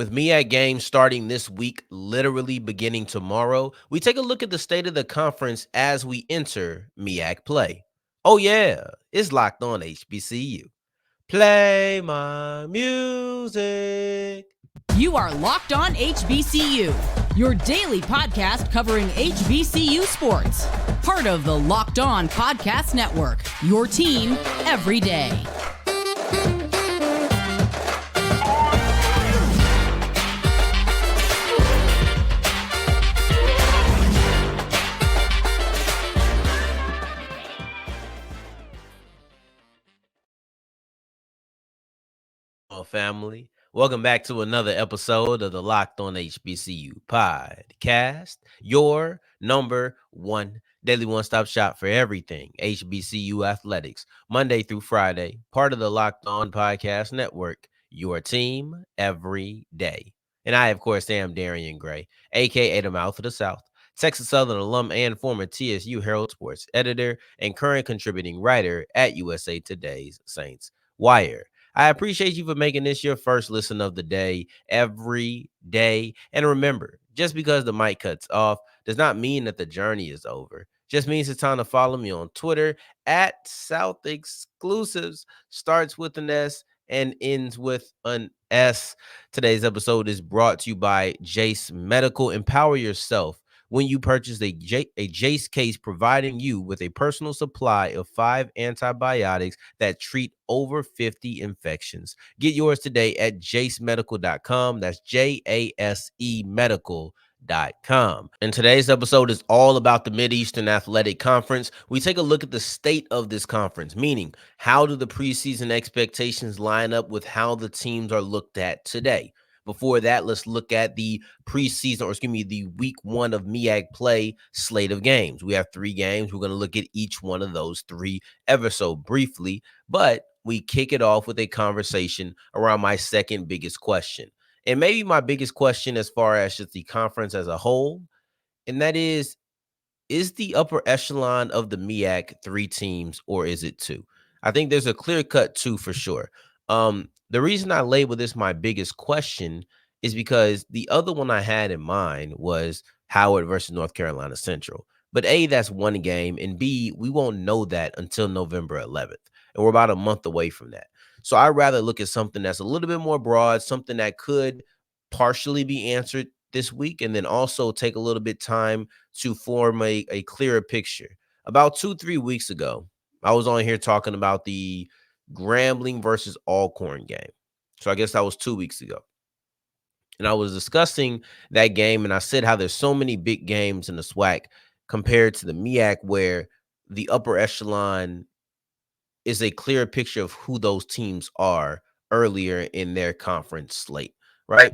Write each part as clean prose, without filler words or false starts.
With MEAC games starting this week, literally beginning tomorrow, we take a look at the state of the conference as we enter MEAC play. Oh, yeah, it's locked on HBCU. Play my music. You are Locked On HBCU, your daily podcast covering HBCU sports. Part of the Locked On Podcast Network, your team every day. Family, welcome back to another episode of the Locked On HBCU podcast, your number one daily one-stop shop for everything HBCU athletics, Monday through Friday, part of the Locked On Podcast Network, your team every day. And I, of course, am Darian Gray, aka the Mouth of the South, Texas Southern alum and former TSU Herald Sports editor and current contributing writer at USA Today's Saints Wire. I appreciate you for making this your first listen of the day every day. And remember, just because the mic cuts off does not mean that the journey is over. Just means it's time to follow me on Twitter at South Exclusives. Starts with an S and ends with an S. Today's episode is brought to you by Jase Medical. Empower yourself when you purchase a Jase case, providing you with a personal supply of 5 antibiotics that treat over 50 infections. Get yours today at jasemedical.com. That's JASE medical.com. And today's episode is all about the Mideastern Athletic Conference. We take a look at the state of this conference, meaning how do the preseason expectations line up with how the teams are looked at today. Before that, let's look at the the week one of MEAC play slate of games. We have 3 games. We're going to look at each one of those 3 ever so briefly, but we kick it off with a conversation around my second biggest question. And maybe my biggest question as far as just the conference as a whole, and that is the upper echelon of the MEAC 3 teams or is it 2? I think there's a clear-cut 2 for sure. The reason I label this my biggest question is because the other one I had in mind was Howard versus North Carolina Central. But A, that's one game, and B, we won't know that until November 11th. And we're about a month away from that. So I'd rather look at something that's a little bit more broad, something that could partially be answered this week, and then also take a little bit time to form a clearer picture. About 2-3 weeks ago, I was on here talking about the Grambling versus Alcorn game. So I guess that was 2 weeks ago. And I was discussing that game, and I said how there's so many big games in the SWAC compared to the MEAC, where the upper echelon is a clear picture of who those teams are earlier in their conference slate, right?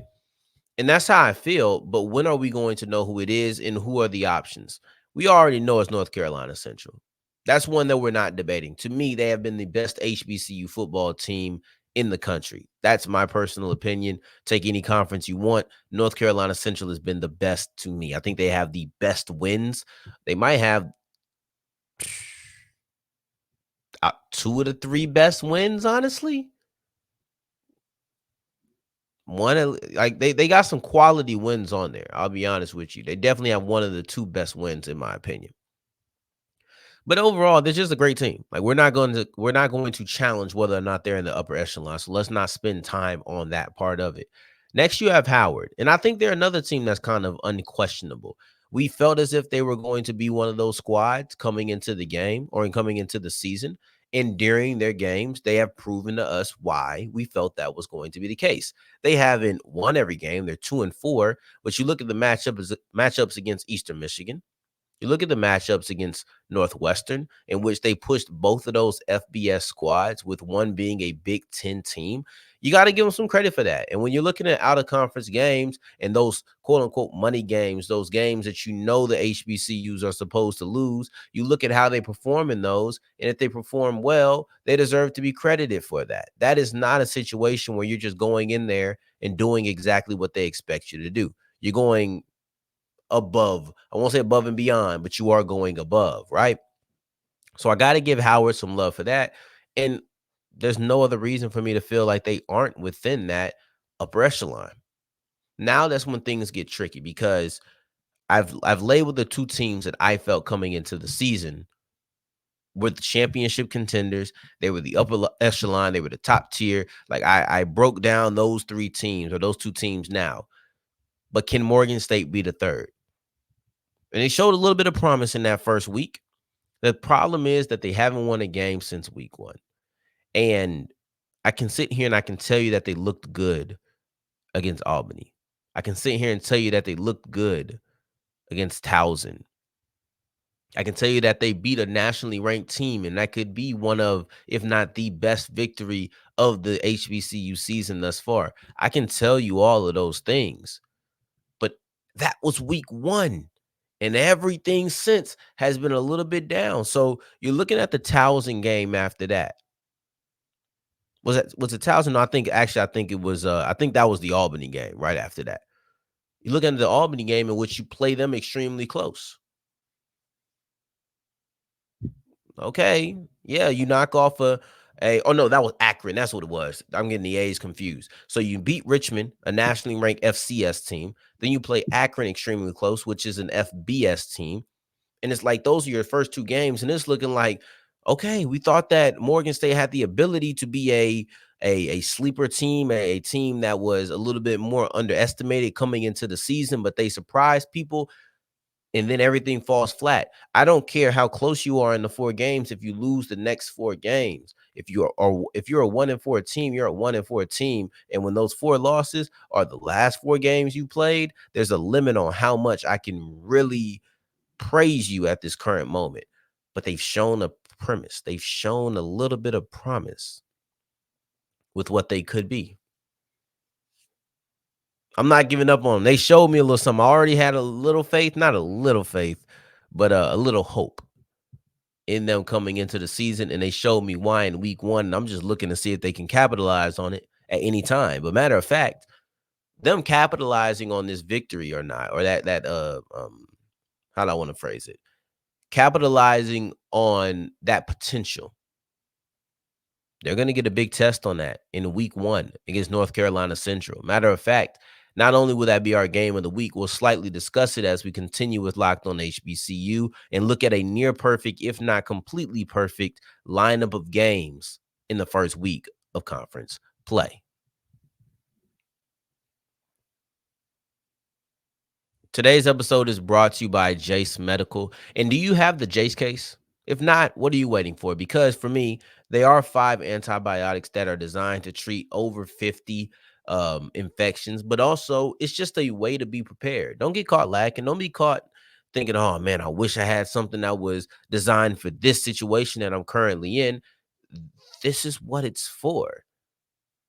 And that's how I feel. But when are we going to know who it is and who are the options? We already know it's North Carolina Central. That's one that we're not debating. To me, they have been the best HBCU football team in the country. That's my personal opinion. Take any conference you want. North Carolina Central has been the best to me. I think they have the best wins. They might have 2 of the 3 best wins, honestly. One, like they got some quality wins on there. I'll be honest with you. They definitely have one of the 2 best wins in my opinion. But overall, they're just a great team. Like we're not going to challenge whether or not they're in the upper echelon. So let's not spend time on that part of it. Next, you have Howard, and I think they're another team that's kind of unquestionable. We felt as if they were going to be one of those squads coming into the game or coming into the season. And during their games, they have proven to us why we felt that was going to be the case. They haven't won every game. They're 2-4, but you look at the matchups against Eastern Michigan. You look at the matchups against Northwestern, in which they pushed both of those FBS squads, with one being a Big Ten team. You got to give them some credit for that. And when you're looking at out-of-conference games and those quote-unquote money games, those games that you know the HBCUs are supposed to lose, you look at how they perform in those, and if they perform well, they deserve to be credited for that. That is not a situation where you're just going in there and doing exactly what they expect you to do. You're going above. I won't say above and beyond, but you are going above, right? So I got to give Howard some love for that. And there's no other reason for me to feel like they aren't within that upper echelon. Now that's when things get tricky because I've labeled the two teams that I felt coming into the season were the championship contenders. They were the upper echelon. They were the top tier. Like I broke down those three teams or those two teams now. But can Morgan State be the third? And they showed a little bit of promise in that first week. The problem is that they haven't won a game since week one. And I can sit here and I can tell you that they looked good against Albany. I can sit here and tell you that they looked good against Towson. I can tell you that they beat a nationally ranked team, and that could be one of, if not the best victory of the HBCU season thus far. I can tell you all of those things, but that was week one, and everything since has been a little bit down. So you're looking at the Towson game after that. Was it Towson? No, I think it was. I think that was the Albany game right after that. You look at the Albany game in which you play them extremely close. Okay. Yeah, you knock off oh no, that was Akron. That's what it was. I'm getting the A's confused. So you beat Richmond, a nationally ranked FCS team. Then you play Akron extremely close, which is an FBS team. And it's like those are your first two games. And it's looking like, okay, we thought that Morgan State had the ability to be a sleeper team, a team that was a little bit more underestimated coming into the season, but they surprised people. And then everything falls flat. I don't care how close you are in the four games. If you lose the next four games, if you're a 1-4 team, you're a 1-4 team. And when those four losses are the last four games you played, there's a limit on how much I can really praise you at this current moment. But they've shown a premise. They've shown a little bit of promise with what they could be. I'm not giving up on them. They showed me a little something. I already had a little faith, not a little faith, but a little hope in them coming into the season. And they showed me why in week one. And I'm just looking to see if they can capitalize on it at any time. But matter of fact, them capitalizing on this victory or not, or how do I want to phrase it? Capitalizing on that potential. They're going to get a big test on that in week one against North Carolina Central. Matter of fact, not only will that be our game of the week, we'll slightly discuss it as we continue with Locked on HBCU and look at a near perfect, if not completely perfect, lineup of games in the first week of conference play. Today's episode is brought to you by Jase Medical. And do you have the Jase case? If not, what are you waiting for? Because for me, there are 5 antibiotics that are designed to treat over 50 infections, but also it's just a way to be prepared. Don't get caught lacking. Don't be caught thinking, oh man, I wish I had something that was designed for this situation that I'm currently in. This is what it's for.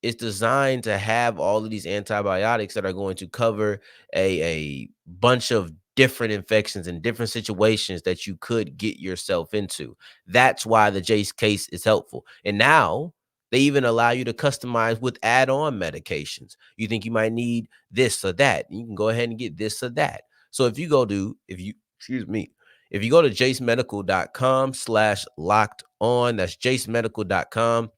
It's designed to have all of these antibiotics that are going to cover a bunch of different infections and different situations that you could get yourself into. That's why the Jase case is helpful. And now they even allow you to customize with add-on medications. You think you might need this or that, you can go ahead and get this or that. So if you go to, if you go to jasemedical.com/locked on, that's jasemedical.com.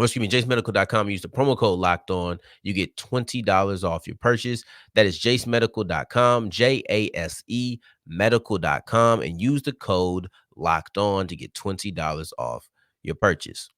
jasemedical.com, use the promo code locked on. You get $20 off your purchase. That is jasemedical.com, JASE medical.com, and use the code locked on to get $20 off your purchase.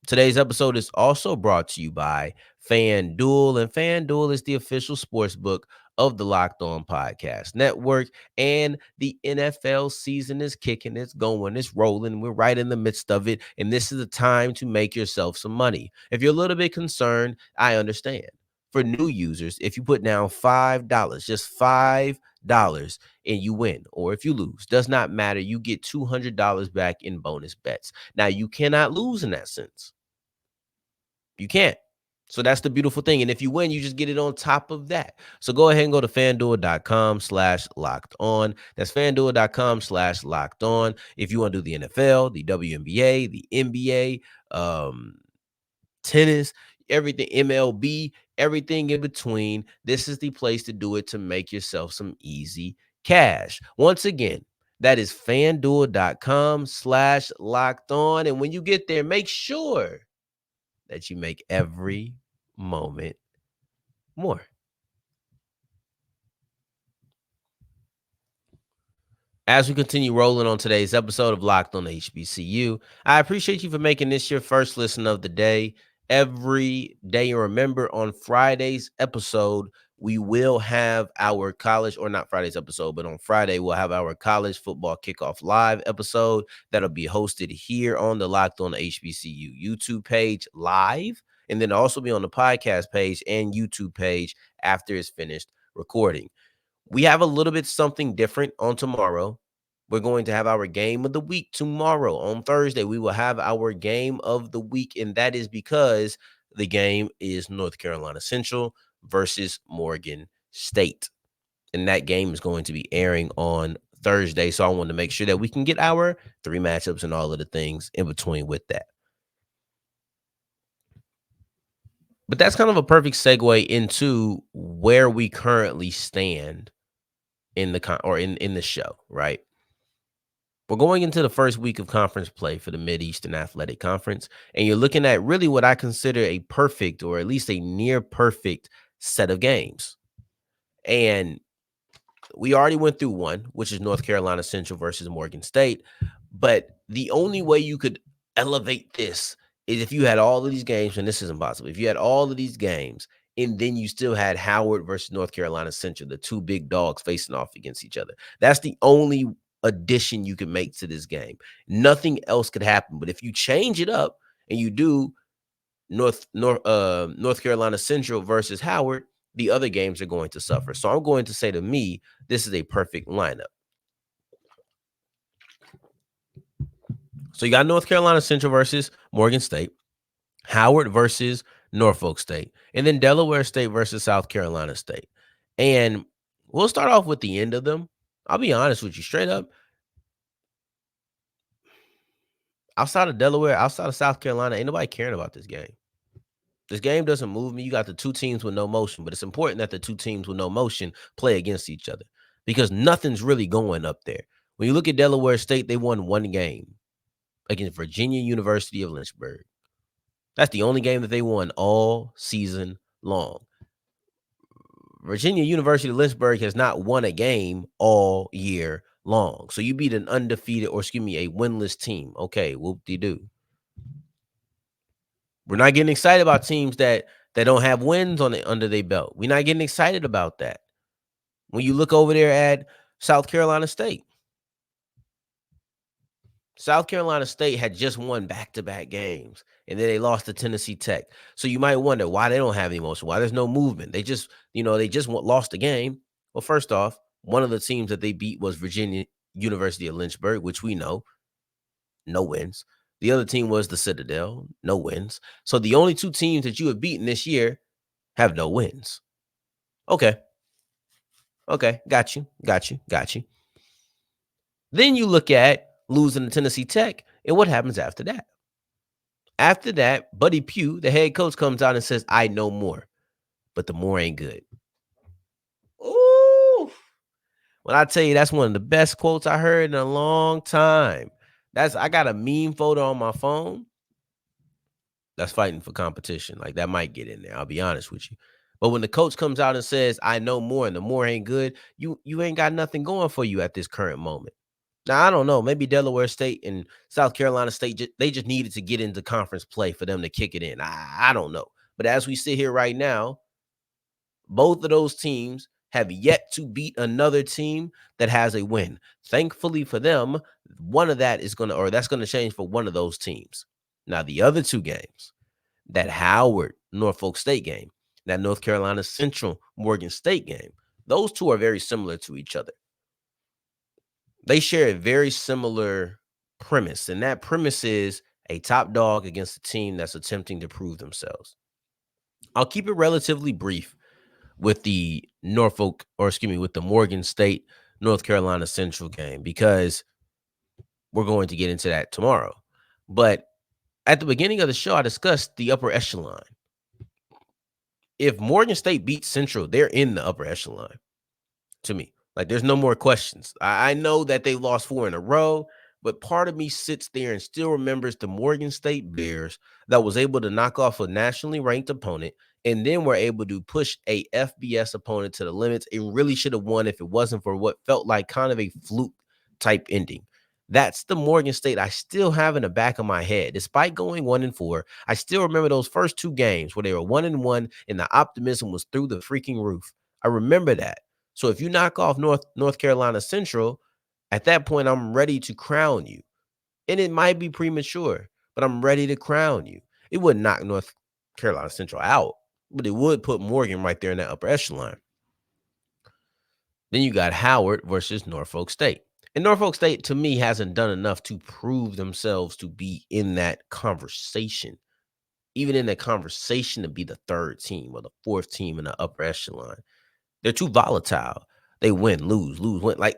Today's episode is also brought to you by FanDuel, and FanDuel is the official sports book of the Locked On Podcast Network, and the NFL season is kicking, it's going, it's rolling. We're right in the midst of it, and this is the time to make yourself some money. If you're a little bit concerned, I understand. For new users, if you put down $5, just $5, and you win, or if you lose, does not matter. You get $200 back in bonus bets. Now, you cannot lose in that sense. You can't. So that's the beautiful thing. And if you win, you just get it on top of that. So go ahead and go to fanduel.com/locked on. That's fanduel.com/locked on. If you want to do the NFL, the WNBA, the NBA, tennis, everything, MLB, everything in between, this is the place to do it to make yourself some easy cash. Once again, that is fanduel.com/locked on. And when you get there, make sure that you make every moment more. As we continue rolling on today's episode of Locked on HBCU, I appreciate you for making this your first listen of the day. Every day, remember on Friday's episode, we will have our college, or not Friday's episode, but on Friday, we'll have our college football kickoff live episode that'll be hosted here on the Locked on HBCU YouTube page live, and then also be on the podcast page and YouTube page after it's finished recording. We have a little bit something different on tomorrow. We're going to have our game of the week tomorrow. On Thursday, we will have our game of the week, and that is because the game is North Carolina Central versus Morgan State. And that game is going to be airing on Thursday. So I want to make sure that we can get our 3 matchups and all of the things in between with that. But that's kind of a perfect segue into where we currently stand in the show, right? We're going into the first week of conference play for the Mid-Eastern Athletic Conference, and you're looking at really what I consider a perfect, or at least a near perfect, set of games. And we already went through one, which is North Carolina Central versus Morgan State. But the only way you could elevate this is if you had all of these games, and this is impossible. If you had all of these games, and then you still had Howard versus North Carolina Central, the two big dogs facing off against each other. That's the only addition you can make to this game. Nothing else could happen. But if you change it up and you do North Carolina Central versus Howard, the other games are going to suffer. So I'm going to say, to me, this is a perfect lineup. So you got North Carolina Central versus Morgan State, Howard versus Norfolk State, and then Delaware State versus South Carolina State. And we'll start off with the end of them. I'll be honest with you, straight up. Outside of Delaware, outside of South Carolina, ain't nobody caring about this game. This game doesn't move me. You got the two teams with no motion, but it's important that the two teams with no motion play against each other because nothing's really going up there. When you look at Delaware State, they won one game against Virginia University of Lynchburg. That's the only game that they won all season long. Virginia University of Lynchburg has not won a game all year long. So you beat an undefeated, or excuse me, a winless team. Okay, whoop-de-doo. We're not getting excited about teams that don't have wins under their belt. We're not getting excited about that. When you look over there at South Carolina State, South Carolina State had just won back-to-back games, and then they lost to Tennessee Tech. So you might wonder why they don't have any motion, why there's no movement. They just lost the game. Well, first off, one of the teams that they beat was Virginia University of Lynchburg, which we know, no wins. The other team was the Citadel, no wins. So the only two teams that you have beaten this year have no wins. Okay, got you. Then you look at losing to Tennessee Tech, and what happens after that? After that, Buddy Pugh, the head coach, comes out and says, I know more, but the more ain't good. Ooh. When I tell you that's one of the best quotes I heard in a long time. I got a meme photo on my phone that's fighting for competition. Like, that might get in there. I'll be honest with you. But when the coach comes out and says, I know more, and the more ain't good, you ain't got nothing going for you at this current moment. Now, I don't know. Maybe Delaware State and South Carolina State, they just needed to get into conference play for them to kick it in. I don't know. But as we sit here right now, both of those teams have yet to beat another team that has a win. Thankfully for them, one of that is that's going to change for one of those teams. Now, the other two games, that Howard Norfolk State game, that North Carolina Central Morgan State game, those two are very similar to each other. They share a very similar premise, and that premise is a top dog against a team that's attempting to prove themselves. I'll keep it relatively brief with the with the Morgan State North Carolina Central game, because we're going to get into that tomorrow. But at the beginning of the show, I discussed the upper echelon. If Morgan State beats Central, they're in the upper echelon to me. Like, there's no more questions. I know that they lost 4 in a row, but part of me sits there and still remembers the Morgan State Bears that was able to knock off a nationally ranked opponent, and then were able to push a FBS opponent to the limits. It really should have won if it wasn't for what felt like kind of a fluke type ending. That's the Morgan State I still have in the back of my head. Despite going 1-4, I still remember those first two games where they were 1-1 and the optimism was through the freaking roof. I remember that. So if you knock off North Carolina Central, at that point, I'm ready to crown you. And it might be premature, but I'm ready to crown you. It would knock North Carolina Central out, but it would put Morgan right there in that upper echelon. Then you got Howard versus Norfolk State. And Norfolk State, to me, hasn't done enough to prove themselves to be in that conversation. Even in that conversation to be the third team or the fourth team in the upper echelon. They're too volatile. They win, lose, win. Like,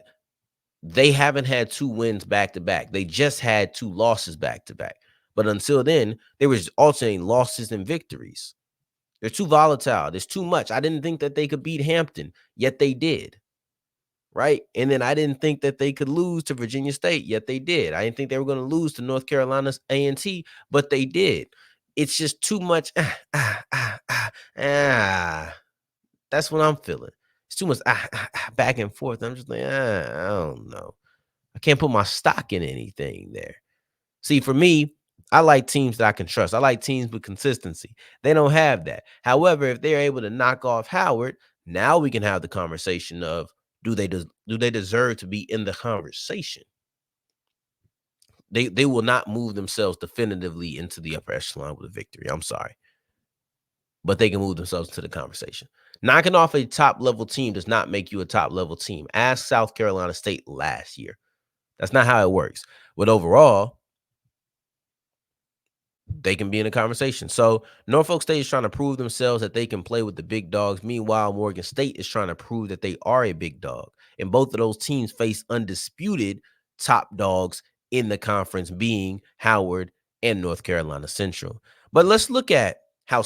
they haven't had 2 wins back-to-back. They just had 2 losses back-to-back. But until then, they were alternating losses and victories. They're too volatile. There's too much. I didn't think that they could beat Hampton, yet they did. Right? And then I didn't think that they could lose to Virginia State, yet they did. I didn't think they were going to lose to North Carolina's A&T, but they did. It's just too much. That's what I'm feeling. It's too much back and forth. I'm just like, I don't know. I can't put my stock in anything there. See, for me, I like teams that I can trust. I like teams with consistency. They don't have that. However, if they're able to knock off Howard, now we can have the conversation of, do they deserve to be in the conversation? They will not move themselves definitively into the upper echelon with a victory. I'm sorry. But they can move themselves to the conversation. Knocking off a top-level team does not make you a top-level team. Ask South Carolina State last year. That's not how it works. But overall, they can be in a conversation. So Norfolk State is trying to prove themselves that they can play with the big dogs. Meanwhile, Morgan State is trying to prove that they are a big dog. And both of those teams face undisputed top dogs in the conference, being Howard and North Carolina Central. But let's look at how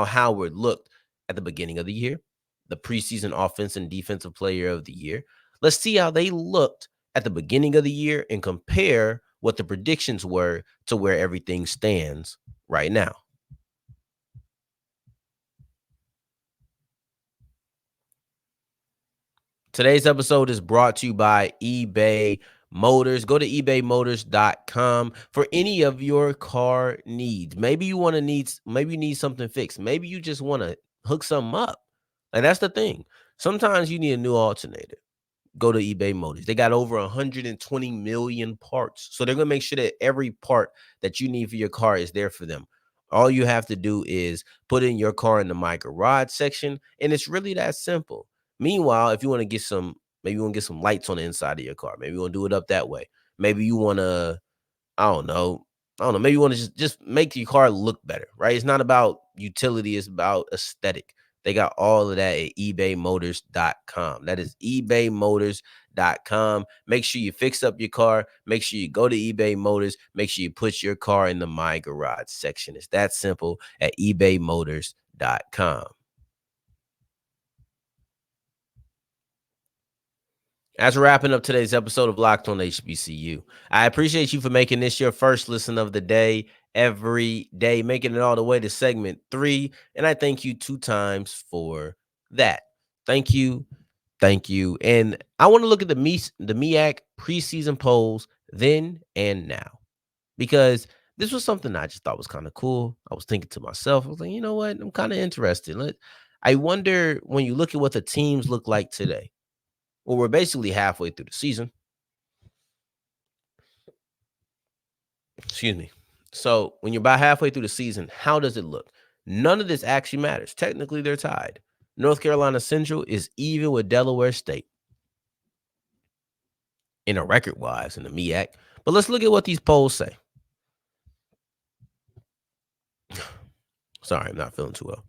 Howard looked at the beginning of the year, the preseason offense and defensive player of the year. Let's see how they looked at the beginning of the year and compare what the predictions were to where everything stands right now. Today's episode is brought to you by eBay Motors. Go to ebaymotors.com for any of your car needs. Maybe you need something fixed. Maybe you just want to hook something up. And that's the thing. Sometimes you need a new alternator. Go to eBay Motors. They got over 120 million parts. So they're going to make sure that every part that you need for your car is there for them. All you have to do is put in your car in the My Garage section, and it's really that simple. Meanwhile, if you want to get some, maybe you want to get some lights on the inside of your car. Maybe you want to do it up that way. Maybe you want to, I don't know. Maybe you want to just make your car look better, right? It's not about utility. It's about aesthetic. They got all of that at ebaymotors.com. That is ebaymotors.com. Make sure you fix up your car. Make sure you go to eBay Motors. Make sure you put your car in the My Garage section. It's that simple at ebaymotors.com. As we're wrapping up today's episode of Locked on HBCU, I appreciate you for making this your first listen of the day every day, making it all the way to segment 3. And I thank you 2 times for that. Thank you. Thank you. And I want to look at the MEAC preseason polls then and now, because this was something I just thought was kind of cool. I was thinking to myself, I was like, you know what? I'm kind of interested. I wonder, when you look at what the teams look like today. Well, we're basically halfway through the season. Excuse me. So when you're about halfway through the season, how does it look? None of this actually matters. Technically, they're tied. North Carolina Central is even with Delaware State in a record-wise in the MEAC. But let's look at what these polls say. Sorry, I'm not feeling too well.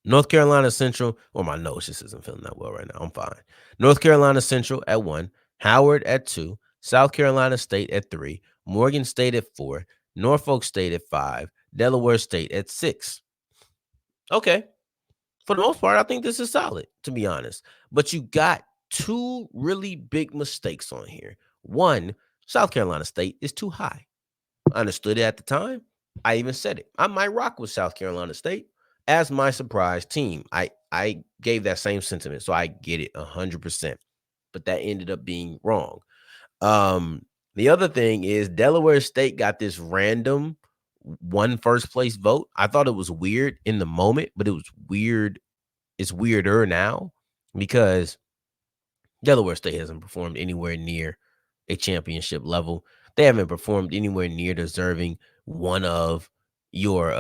North Carolina Central, or my nose just isn't feeling that well right now. I'm fine. North Carolina Central at 1, Howard at 2, South Carolina State at 3, Morgan State at 4, Norfolk State at 5, Delaware State at 6. Okay. For the most part, I think this is solid, to be honest. But you got 2 really big mistakes on here. One, South Carolina State is too high. I understood it at the time. I even said it. I might rock with South Carolina State as my surprise team. I gave that same sentiment, so I get it 100%. but that ended up being wrong. The other thing is Delaware State got this random one first place vote. I thought it was weird in the moment, but it was weird. It's weirder now because Delaware State hasn't performed anywhere near a championship level. They haven't performed anywhere near deserving one of your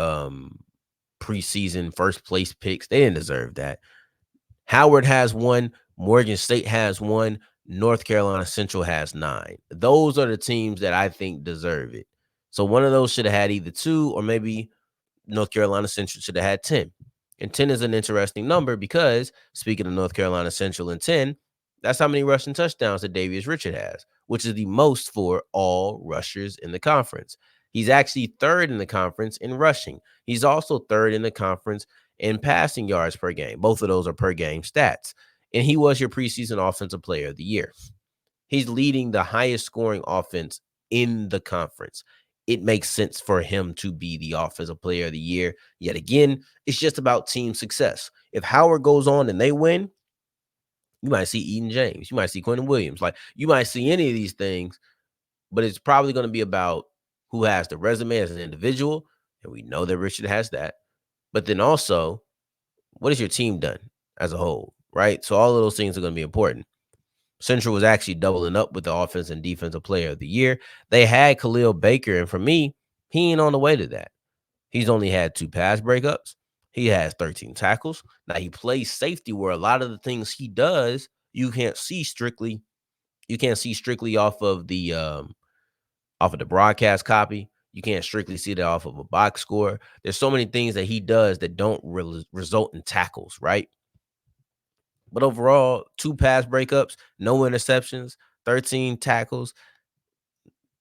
preseason first place picks. They didn't deserve that. Howard has one, Morgan State has one, North Carolina Central has 9. Those are the teams that I think deserve it. So one of those should have had either 2 or maybe North Carolina Central should have had 10. And 10 is an interesting number because, speaking of North Carolina Central and 10, that's how many rushing touchdowns that Davius Richard has, which is the most for all rushers in the conference. He's actually 3rd in the conference in rushing. He's also 3rd in the conference in passing yards per game. Both of those are per game stats. And he was your preseason offensive player of the year. He's leading the highest scoring offense in the conference. It makes sense for him to be the offensive player of the year. Yet again, it's just about team success. If Howard goes on and they win, you might see Eden James. You might see Quentin Williams. Like, you might see any of these things, but it's probably going to be about who has the resume as an individual. And we know that Richard has that. But then also, what has your team done as a whole, right? So all of those things are going to be important. Central was actually doubling up with the offense and defensive player of the year. They had Khalil Baker, and for me, he ain't on the way to that. He's only had 2 pass breakups. He has 13 tackles. Now he plays safety, where a lot of the things he does you can't see strictly off of the broadcast copy. You can't strictly see that off of a box score. There's so many things that he does that don't result in tackles, right? But overall, 2 pass breakups, no interceptions, 13 tackles,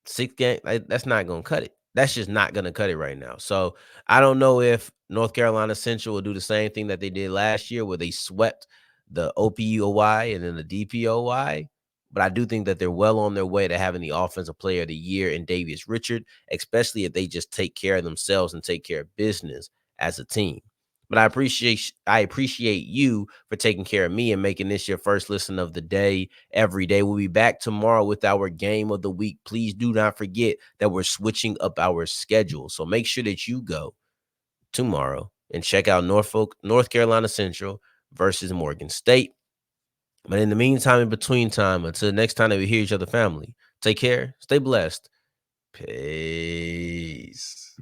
6 game. That's not going to cut it. That's just not going to cut it right now. So I don't know if North Carolina Central will do the same thing that they did last year where they swept the OPUOY and then the DPOY. But I do think that they're well on their way to having the offensive player of the year in Davius Richard, especially if they just take care of themselves and take care of business as a team. But I appreciate you for taking care of me and making this your first listen of the day every day. We'll be back tomorrow with our game of the week. Please do not forget that we're switching up our schedule. So make sure that you go tomorrow and check out North Carolina Central versus Morgan State. But in the meantime, in between time, until the next time that we hear each other, family, take care, stay blessed. Peace.